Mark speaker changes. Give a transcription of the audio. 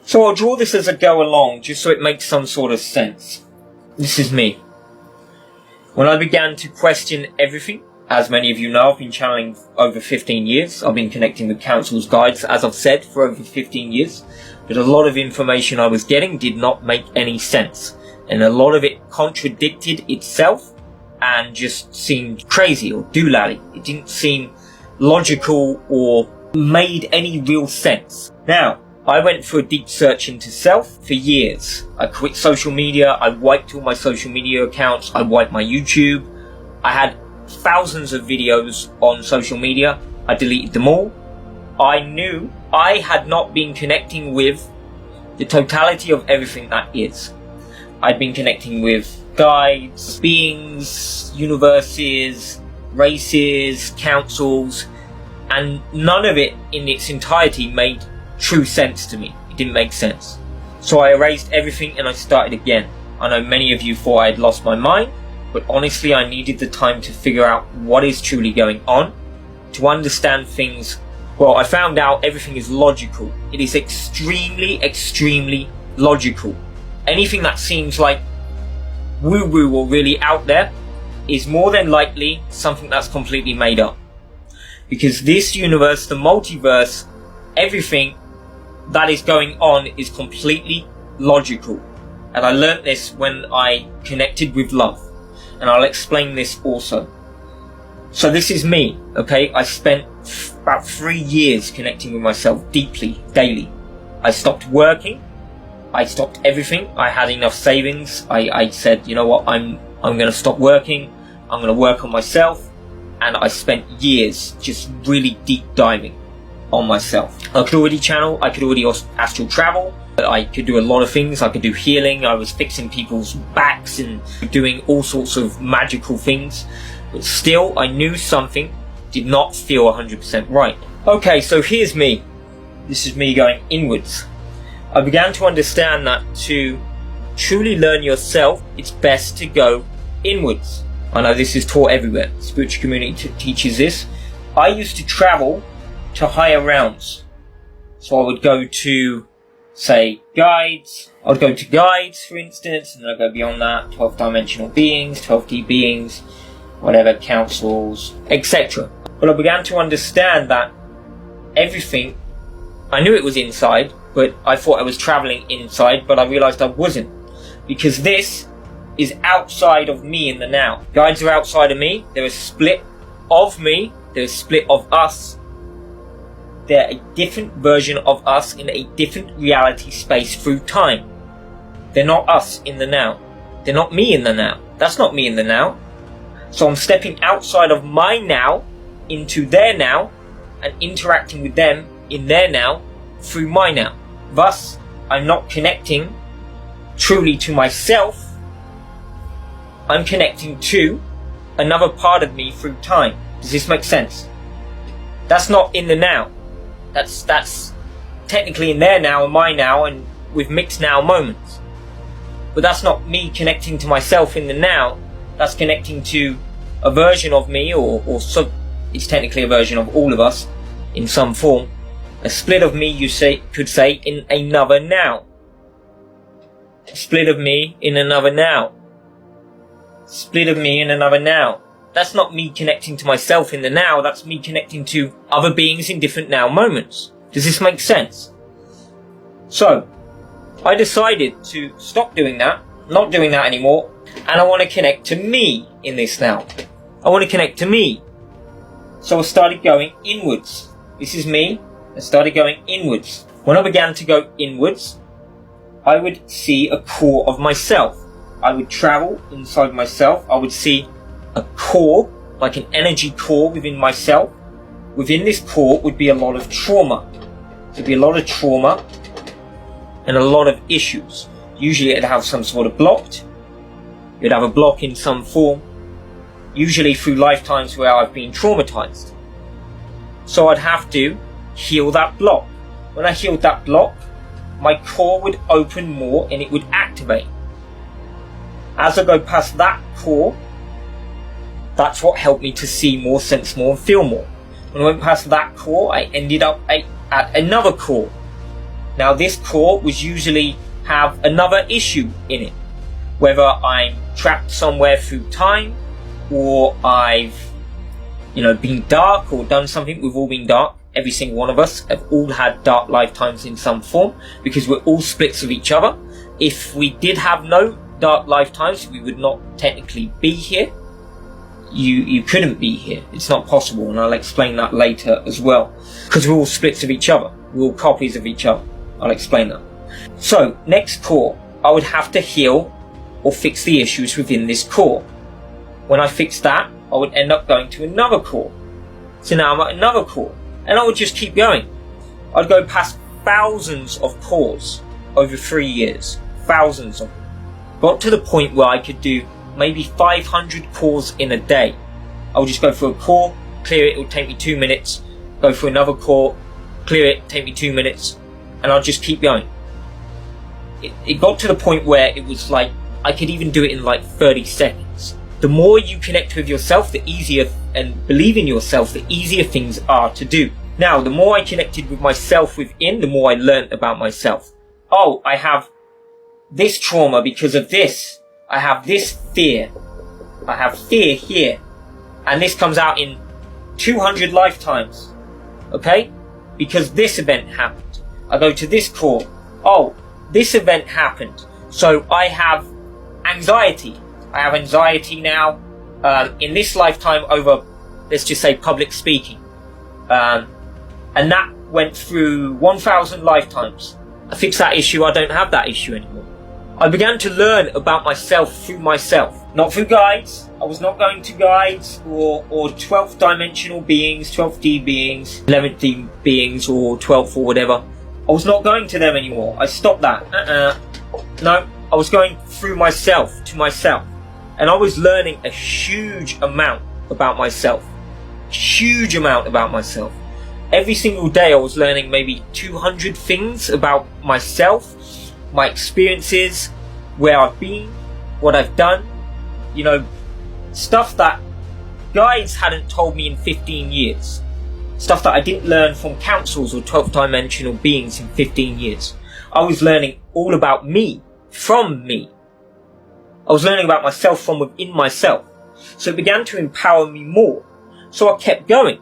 Speaker 1: So I'll draw this as I go along, just so it makes some sort of sense. This is me. When I began to question everything, as many of you know, I've been channeling over 15 years. I've been connecting with councils, guides, as I've said, for over 15 years. But a lot of information I was getting did not make any sense. And a lot of it contradicted itself and just seemed crazy or doolally. It didn't seem logical or made any real sense. Now, I went for a deep search into self for years. I quit social media. I wiped all my social media accounts. I wiped my YouTube. I had thousands of videos on social media. I deleted them all. I knew I had not been connecting with the totality of everything that is. I'd been connecting with guides, beings, universes, races, councils, and none of it in its entirety made true sense to me. It didn't make sense. So I erased everything and I started again. I know many of you thought I had lost my mind, but honestly I needed the time to figure out what is truly going on, to understand things. Well, I found out everything is logical. It is extremely logical. Anything that seems like woo-woo or really out there is more than likely something that's completely made up. Because this universe, the multiverse, everything that is going on is completely logical. And I learnt this when I connected with love. And I'll explain this also. So this is me, okay? I spent about 3 years connecting with myself deeply, daily. I stopped working. I stopped everything. I had enough savings. I said, you know what, I'm going to stop working. I'm going to work on myself. And I spent years just really deep diving on myself. I could already channel, I could already astral travel, I could do a lot of things. I could do healing, I was fixing people's backs and doing all sorts of magical things. But still, I knew something did not feel 100% right. Okay, so here's me. This is me going inwards. I began to understand that to truly learn yourself, it's best to go inwards. I know this is taught everywhere. The spiritual community teaches this. I used to travel to higher realms. So I would go to, say, guides. I would go to guides, for instance, and then I'd go beyond that, 12th dimensional beings, 12D beings, whatever, councils, etc. But I began to understand that everything, I knew it was inside, but I thought I was traveling inside, but I realized I wasn't. Because this is outside of me in the now. Guides are outside of me. They're a split of me. They're a split of us. They're a different version of us in a different reality space through time. They're not us in the now. They're not me in the now. That's not me in the now. So I'm stepping outside of my now into their now and interacting with them in their now through my now. Thus, I'm not connecting truly to myself. I'm connecting to another part of me through time. Does this make sense? That's not in the now. That's technically in their now and my now and with mixed now moments. But that's not me connecting to myself in the now. That's connecting to a version of me or so it's technically a version of all of us in some form. A split of me, you could say, in another now. A split of me in another now. Split of me in another now. That's not me connecting to myself in the now, that's me connecting to other beings in different now moments. Does this make sense? So, I decided to stop doing that, not doing that anymore, and I want to connect to me in this now. I want to connect to me. So I started going inwards. This is me. I started going inwards. When I began to go inwards, I would see a core of myself. I would travel inside myself. I would see a core, like an energy core within myself. Within this core would be a lot of trauma. There'd be a lot of trauma and a lot of issues. Usually it'd have some sort of blocked. You'd have a block in some form. Usually through lifetimes where I've been traumatized. So I'd have to heal that block. When I healed that block, my core would open more and it would activate. As I go past that core, that's what helped me to see more, sense more, and feel more. When I went past that core, I ended up at another core. Now this core was usually have another issue in it. Whether I'm trapped somewhere through time, or I've, been dark or done something. We've all been dark. Every single one of us have all had dark lifetimes in some form, because we're all splits of each other. If we did have no dark lifetimes, we would not technically be here. You couldn't be here. It's not possible, and I'll explain that later as well. Because we're all splits of each other. We're all copies of each other. I'll explain that. So, next core, I would have to heal or fix the issues within this core. When I fixed that, I would end up going to another core. So now I'm at another core, and I would just keep going. I'd go past thousands of cores over 3 years. Thousands of them. Got to the point where I could do maybe 500 cores in a day. I would just go through a core, clear it would take me 2 minutes, go through another core, clear it, take me 2 minutes, and I'll just keep going. It got to the point where it was like, I could even do it in like 30 seconds. The more you connect with yourself, the easier, and believe in yourself, the easier things are to do. Now, the more I connected with myself within, the more I learned about myself. Oh, I have this trauma because of this. I have this fear. I have fear here. And this comes out in 200 lifetimes. Okay? Because this event happened. I go to this core. Oh, this event happened. So I have anxiety. I have anxiety now, in this lifetime over, let's just say, public speaking. And that went through 1,000 lifetimes. I fixed that issue, I don't have that issue anymore. I began to learn about myself through myself, not through guides. I was not going to guides or 12th dimensional beings, 12th D beings, 11th D beings, or 12th or whatever. I was not going to them anymore. I stopped that. No, I was going through myself, to myself. And I was learning a huge amount about myself. Huge amount about myself. Every single day I was learning maybe 200 things about myself, my experiences, where I've been, what I've done. Stuff that guides hadn't told me in 15 years. Stuff that I didn't learn from councils or 12th dimensional beings in 15 years. I was learning all about me, from me. I was learning about myself from within myself. So it began to empower me more. So I kept going.